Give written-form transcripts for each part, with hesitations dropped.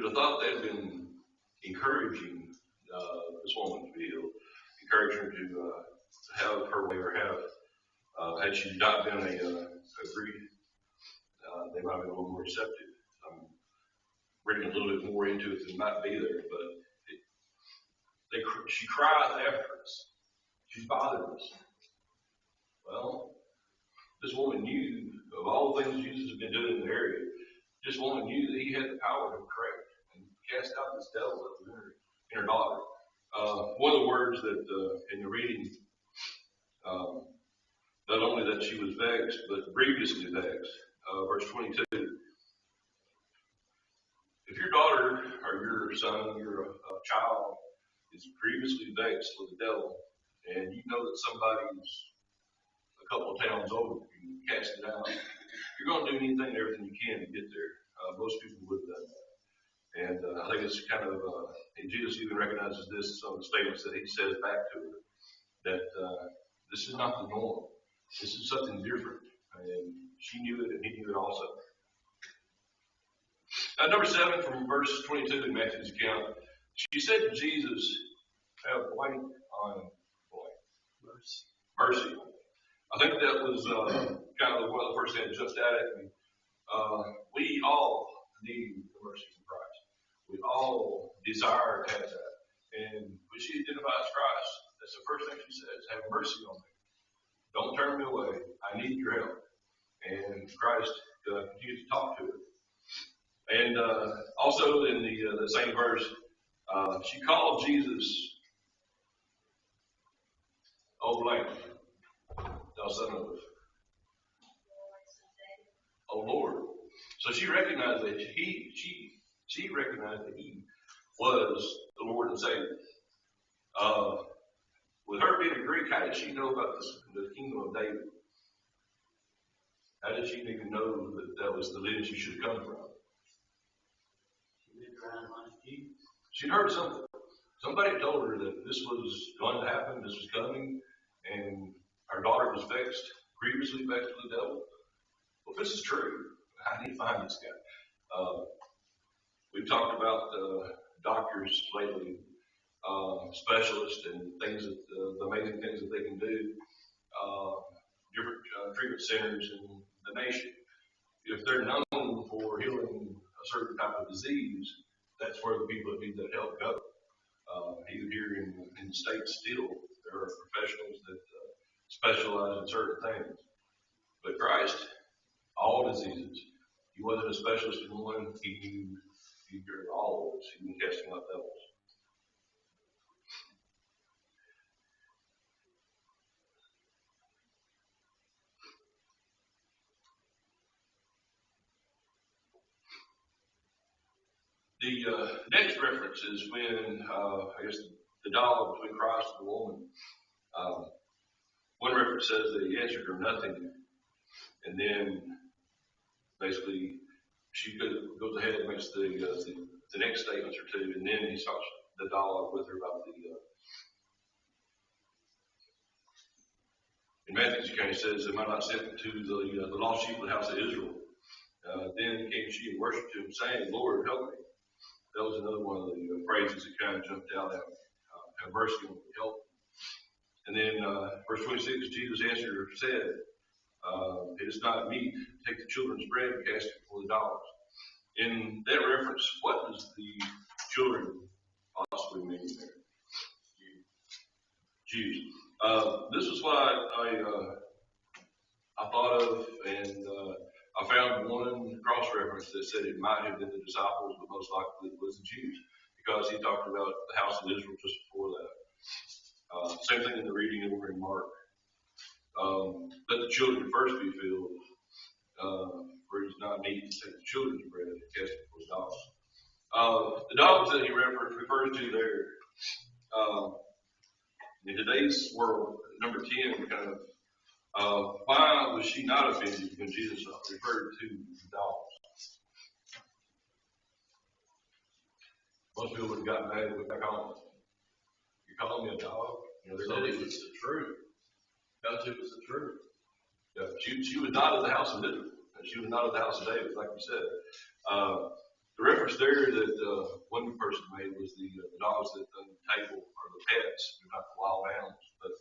have thought they'd been encouraging this woman to be healed, encouraging her to have her way or had she not been a Greek, they might have been a little more receptive. I'm reading a little bit more into it than might be there, but she cries after us. She's bothered us. Well, this woman knew of all the things Jesus had been doing in the area. This woman knew that he had the power to correct and cast out this devil that was in her daughter. One of the words that in the reading, not only that she was vexed, but grievously vexed. Verse 22. If your daughter or your son, your child is grievously vexed with the devil, and you know that somebody's a couple of towns over, you can cast it out, you're going to do anything and everything you can to get there. Most people would have done that. And I think it's kind of, and Jesus even recognizes this in some of the statements that he says back to her, that this is not the norm. This is something different. And she knew it, and he knew it also. Number 7 from verse 22 in Matthew's account. She said to Jesus, have blank on blank. Mercy. I think that was kind of one of the first things that jumped out at me. We all need the mercy of Christ. We all desire to have that. And when she identifies Christ, that's the first thing she says, have mercy on me. Don't turn me away. I need your help. And Christ continues to talk to her. And also in the same verse, she called Jesus, oh blank, thou son of, oh Lord. So she recognized that she recognized that he was the Lord and Savior. With her being a Greek, how did she know about the kingdom of David? How did she even know that that was the lineage she should come from? She'd heard something. Somebody told her that this was going to happen, this was coming, and our daughter was vexed, grievously vexed with the devil. Well, if this is true, I need to find this guy. We've talked about doctors lately, specialists and things that the amazing things that they can do, different treatment centers in the nation. If they're known for healing a certain type of disease, that's where the people that need that help go. Even here in the States still, there are professionals that specialize in certain things. But Christ, all diseases, he wasn't a specialist in one, he cured all of us, he was casting out devils. The next reference is when, I guess, the dialogue between Christ and the woman. One reference says that he answered her nothing, and then basically she goes ahead and makes the next statements or two, and then he starts the dialogue with her about in Matthew's account, he says, am I not sent to the lost sheep of the house of Israel? Then came she and worshipped him, saying, Lord, help me. That was another one of the phrases that kind of jumped out at me. Have mercy on me, help me. And then verse 26, Jesus answered her, said, it is not meet to take the children's bread and cast it before the dogs. In that reference, what does the children possibly mean there? Jews. This is what I thought of, and I found one cross-reference that said it might have been the disciples, but most likely it was the Jews, because he talked about the house of Israel just before that. Same thing in the reading over in Mark. Let the children first be filled, for it is not meet to take the children's bread and cast it before the dogs. The dogs that he refers to there, in today's world, number 10, kind of, why was she not offended when Jesus referred to the dogs? Most people would have gotten mad and went back home. You're calling me a dog? You know, So it was the truth. Because it was the truth. Yeah, she was not of the house of Israel. She was not of the house of David, like you said. The reference there that one person made was the dogs that on the table are the pets, they're not the wild animals. But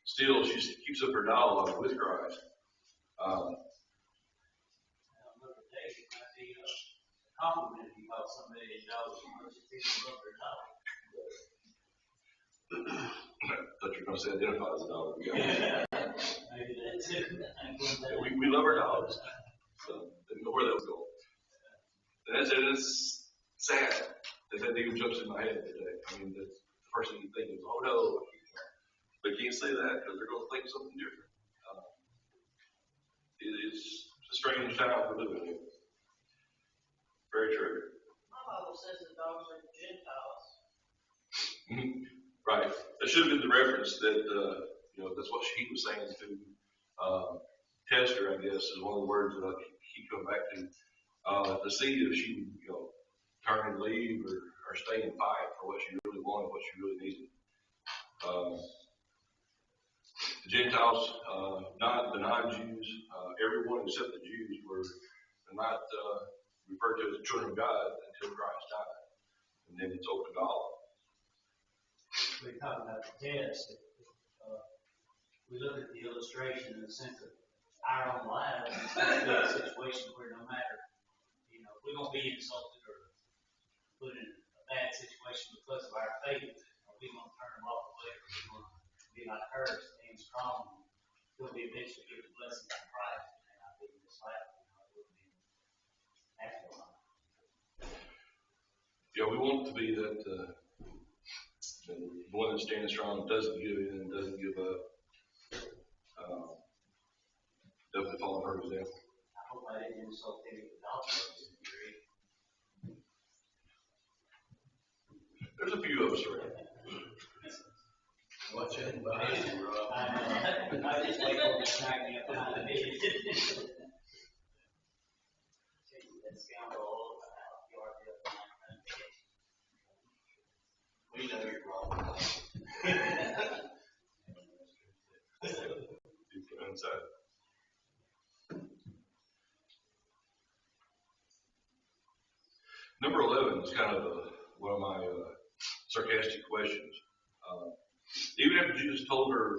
still, she keeps up her dialogue with Christ. Another day, it might be a compliment if you call somebody a dog, because people love their dog. I thought you were going to say identify as a dog. Maybe that too. We love our dogs. So didn't know where that was going. And it's sad that even jumps in my head today. I mean, the first thing you think is, oh no. But you can't say that because they're going to think something different. It's a strange time we're living in. Very true. My Bible says the dogs are Gentiles. Right. That should have been the reference that, that's what he was saying to Tester, I guess, is one of the words that I keep coming back to. To see if she would, turn and leave or stay and fight for what she really wanted, what she really needed. The Gentiles, not the non-Jews, everyone except the Jews were not referred to as the children of God until Christ died. And then it's open to all. We're talking about the test. We look at the illustration in the sense of our own lives, it's going to be a situation where no matter, we're going to be insulted or put in a bad situation because of our faith, we're going to turn them off away, or we're going to be like her, staying strong. We'll be eventually give the blessing of Christ, and not be disciple. It will be after a while. Yeah, we want to be that the one that stands strong, doesn't give in, doesn't give up. Definitely follow her example. I hope I didn't insult any of the dogs. There's a few of us around. Watch out behind you, Rob. I just wait for them to smack me up behind the head. That scoundrel out yard up behind the head. We know you're wrong. Deep inside. Number 11 is kind of one of my sarcastic questions. Even after Jesus told her,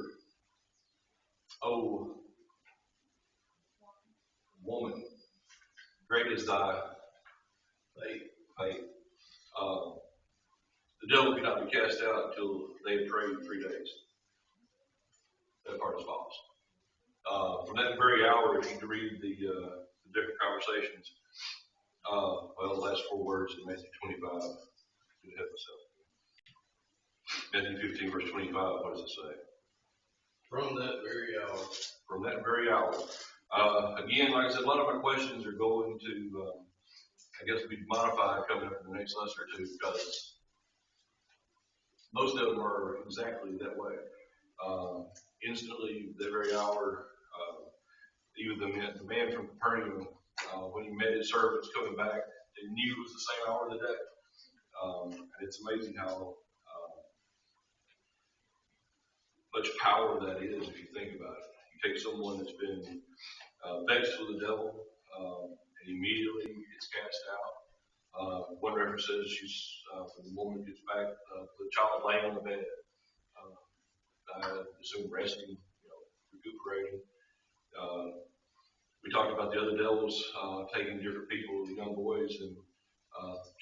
"Oh, woman, great is thy faith," the devil cannot be cast out until they have prayed 3 days. That part is false. From that very hour, if you read the different conversations, the last 4 words in Matthew 25, to help us out. Matthew 15, verse 25, what does it say? From that very hour. From that very hour. Again, like I said, a lot of my questions are going to, be modified coming up in the next lesson or two, because most of them are exactly that way. Instantly, that very hour, even the man from Capernaum, when he met his servants coming back, they knew it was the same hour of the day. And it's amazing how much power that is if you think about it. You take someone that's been vexed with the devil, and immediately gets cast out. One reference says when the woman gets back, the child laying on the bed, I assume resting, recuperating. We talked about the other devils taking different people, young boys, and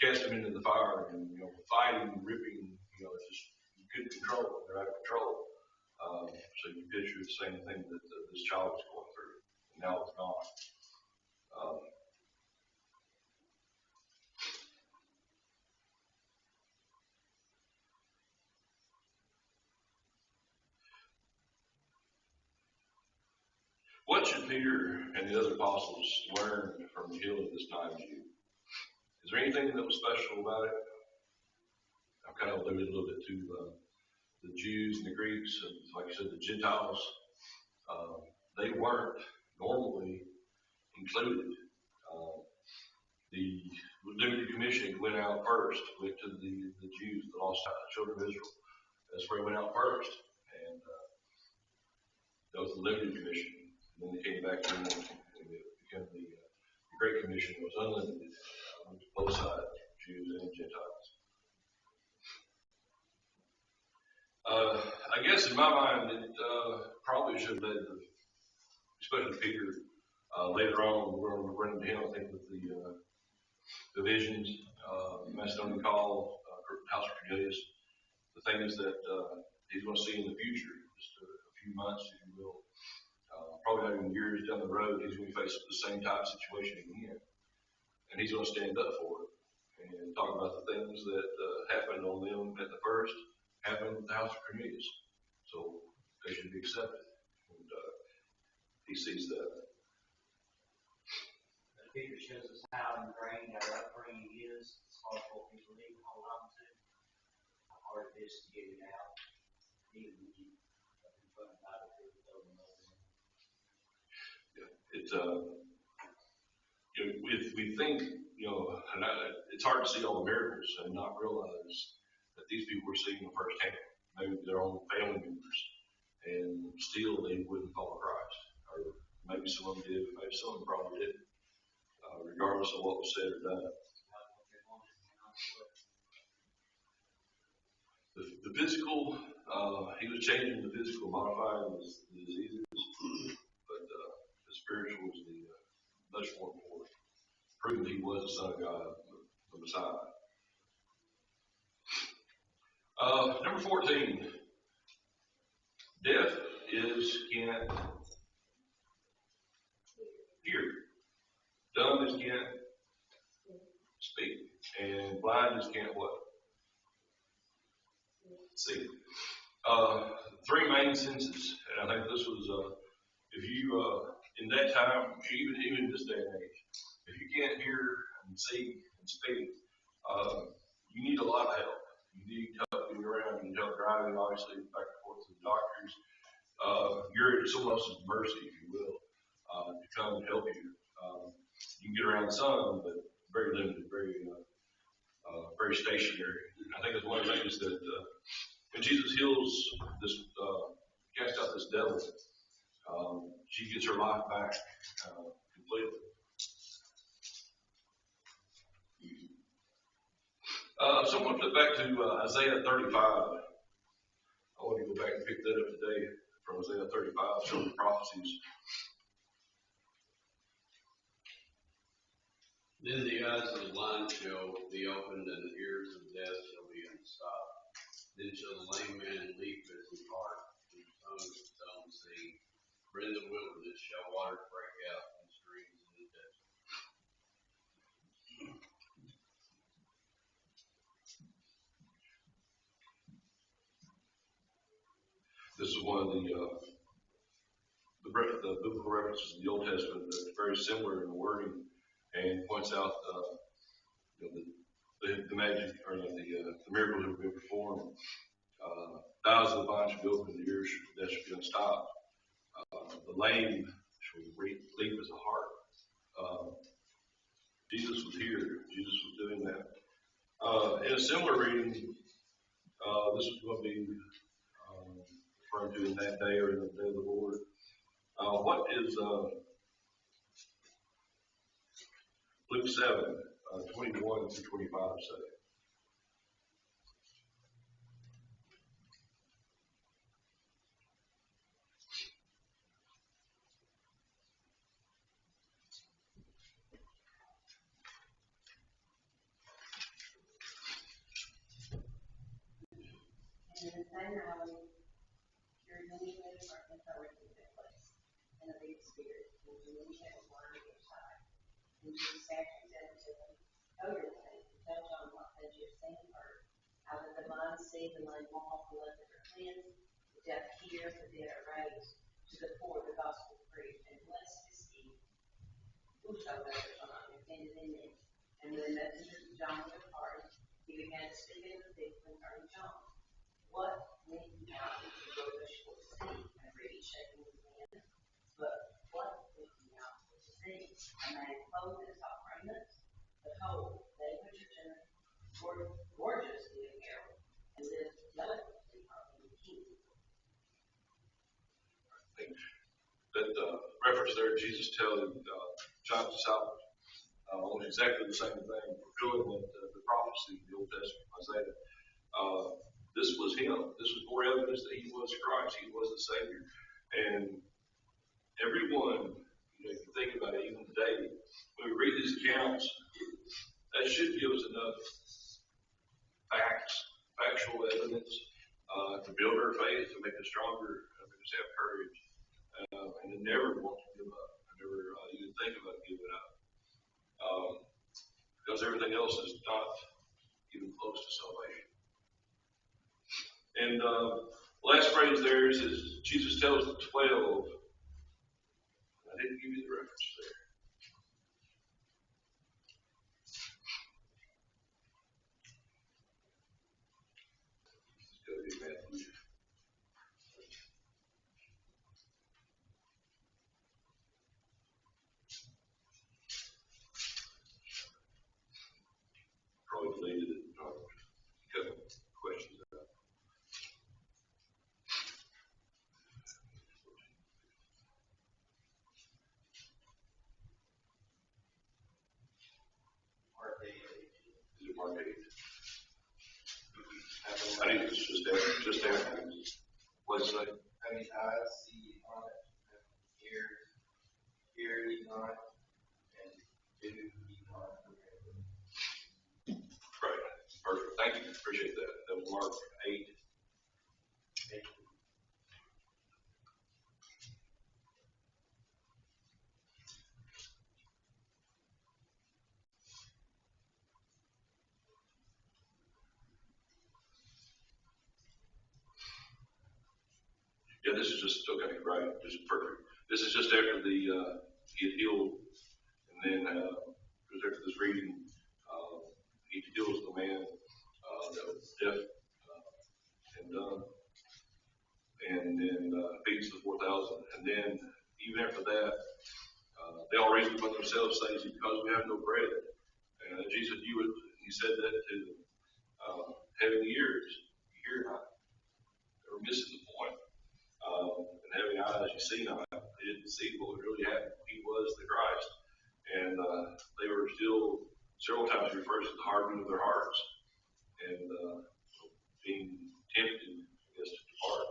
casting them into the fire, and fighting, ripping. Just you couldn't control them; they're out of control. So you picture the same thing that this child was going through, and now it's gone. What should Peter and the other apostles learn from the healing of this dying Jew? Is there anything that was special about it? I've kind of alluded a little bit to the Jews and the Greeks, and like I said, the Gentiles. They weren't normally included. The limited commission went out first, went to the Jews, the lost children of Israel. That's where it went out first, and that was the limited commission. And then they came back and it became the Great Commission. It was unlimited. both sides, Jews and Gentiles. I guess in my mind, it probably should have led to, especially Peter, later on, we're going to run into him, I think, with the divisions, Macedonian call, House of Cornelius, the things that he's going to see in the future, just a few months, if you will. Probably not even years down the road, he's going to be faced with the same type of situation again. And he's going to stand up for it and talk about the things that happened on them at the first, happened with the House of Cornelius. So they should be accepted. And he sees that. The Peter shows us how ingrained our upbringing is as far as what we believe and hold on to. How hard it is to get it out, even when you are confronted by the truth over and over. Yeah, it's we think, and it's hard to see all the miracles and not realize that these people were seeing them firsthand, maybe their own family members, and still they wouldn't follow Christ. Or maybe some of them did, but maybe some of them probably didn't, regardless of what was said or done. The physical, he was changing the physical, modifying the diseases, but the spiritual was the much more important, proving that he was the Son of God, the Messiah. Number 14, deaf can't hear, dumb can't speak, and blind can't what? See. Three main senses, and I think this was, if you, in that time, even this day and age, if you can't hear and see and speak, you need a lot of help. You need help getting around, you need help driving, obviously, back and forth to the doctors. You're at someone else's mercy, if you will, to come and help you. You can get around some, but very limited, very stationary. I think that's one of the things that when Jesus heals this, casts out this devil, she gets her life back completely. Someone flip back to Isaiah 35. I want to go back and pick that up today from Isaiah 35, some of the prophecies. Then the eyes of the blind shall be opened, and the ears of the deaf shall be unstopped. Then shall the lame man leap as he heart, and the tongue of his own sing. For in the wilderness shall waters break out, and streams in the desert. This is one of the biblical references in the Old Testament that's very similar in the wording, and points out the magic or the miracles that have been performed. The eyes of the blind should be opened, the ears that should be unstopped. The lame should leap as a hart. Jesus was here. Jesus was doing that. In a similar reading, this is going to be referring to in that day or in the day of the Lord. What is Luke 7, 21 to 25 say? And in the same hour, cured many of them are infirmity in their place, and of evil spirits, and many had a blind each side. And Jesus answered said unto them, Go your way, and tell John what things you have seen and heard. How that the blind see, the lame walk, the lepers are cleansed, the deaf hear, the dead are raised, to the poor the gospel preached, and blessed is he whosoever shall not be offended in me. And when the messengers of John were departed, he began to speak in the people concerning John. What went ye out into the wilderness for to see? A reed shaking his hand? But what went ye out for to see? A man clothed in soft raiment? Behold, they which are generous, gorgeous in apparel, and live delicately are in the kingdom. That reference there, Jesus telling John's disciples, I want exactly the same thing, fulfilling the prophecy in the Old Testament, Isaiah. This was him. This was more evidence that he was Christ. He was the Savior. And everyone, if you think about it, even today, when we read these accounts, that should give us enough factual evidence to build our faith, to make us stronger, make us have courage, and to never want to give up, never even think about giving up. Because everything else is not even close to salvation. And the last phrase there is Jesus tells the 12. I didn't give you the reference there. Let's go to Matthew. Probably deleted it. A couple questions about it. Is it Mark 8? I think it's just after. What's it say? Having eyes, see ye not, having ears, hear ye not, and do ye not remember. Right. Perfect. Thank you. Appreciate that. That was Mark 8. Yeah, this is just okay, right? Just perfect. This is just after he had healed, and then it was after this reading, he heals the man that was deaf and dumb, and then feeds the 4,000, and then even after that, they all reasoned among themselves, saying, "Because we have no bread." And Jesus, he said that to them, having ears, you hear not. They were missing the point. And having eyes, you see not. They didn't see what really happened. He was the Christ. And they were still, several times he refers to the hardening of their hearts and being tempted, I guess, to depart.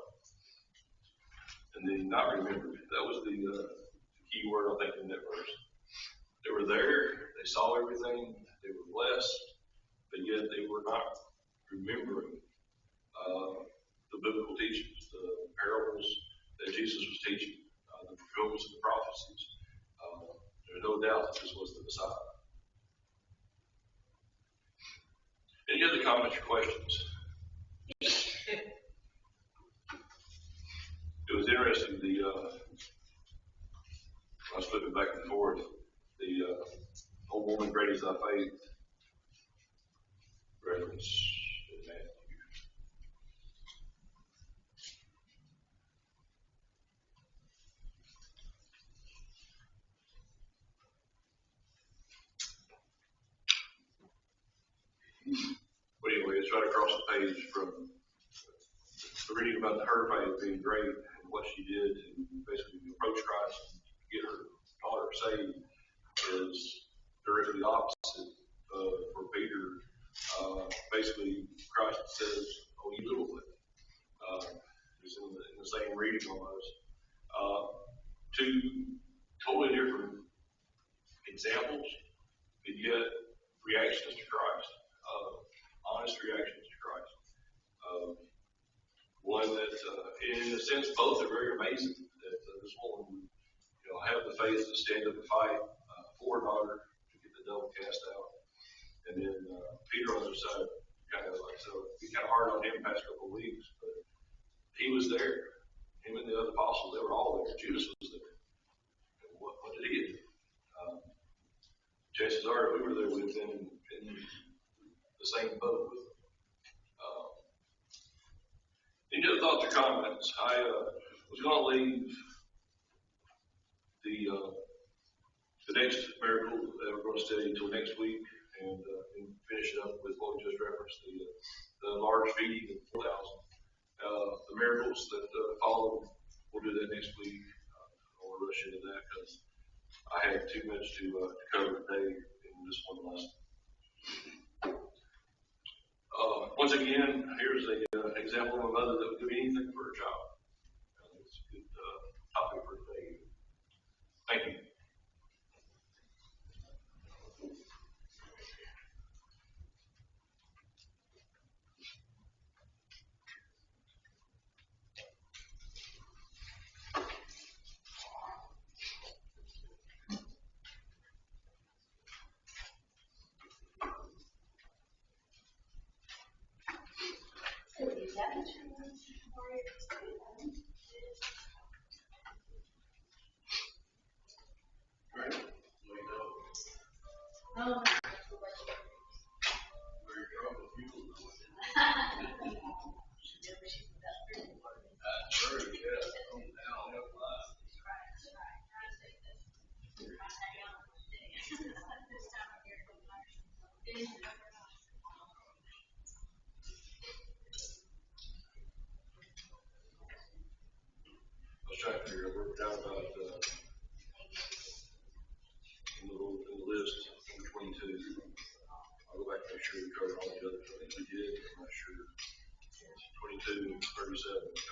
And then not remembered. That was the key word, I think, in that verse. They were there. They saw everything. They were blessed. But yet they were not remembering the biblical teachings, the parables that Jesus was teaching, the fulfillments of the prophecies. There's no doubt that this was the Messiah. Any other comments or questions? It was interesting, I was flipping back and forth, the old woman, great is thy faith reference in Matthew. But anyway, it's right across the page from the reading about her faith being great and what she did to basically approach Christ and get her daughter saved is directly the opposite for Peter. Basically, Christ says, "Oh, you little one." It's in the same reading almost. Two totally different examples, but yet reactions to Christ, honest reactions to Christ. One that, in a sense, both are very amazing. That this woman would, have the faith to stand up and fight for her daughter to get the devil cast out, and then Peter on the other side, kind of like, so be kind of hard on him the past couple of weeks, but he was there. Him and the other apostles, they were all there. Judas was there. And what did he do? Chances are, if we were there, we'd have been in the same boat with them. Any other thoughts or comments? I was going to leave the next miracle that we're going to study until next week and finish it up with what we just referenced, the large feeding of 4,000. The miracles that follow, we'll do that next week. I don't want to rush into that because I had too much to cover today in this one last. Once again, here's a example of a mother that would do anything for her child. It's a good topic for today. Thank you. I was trying to figure out, work out about in the list, number 22. I'll go back and make sure we covered all the other things we did. I'm not sure. 22, 37.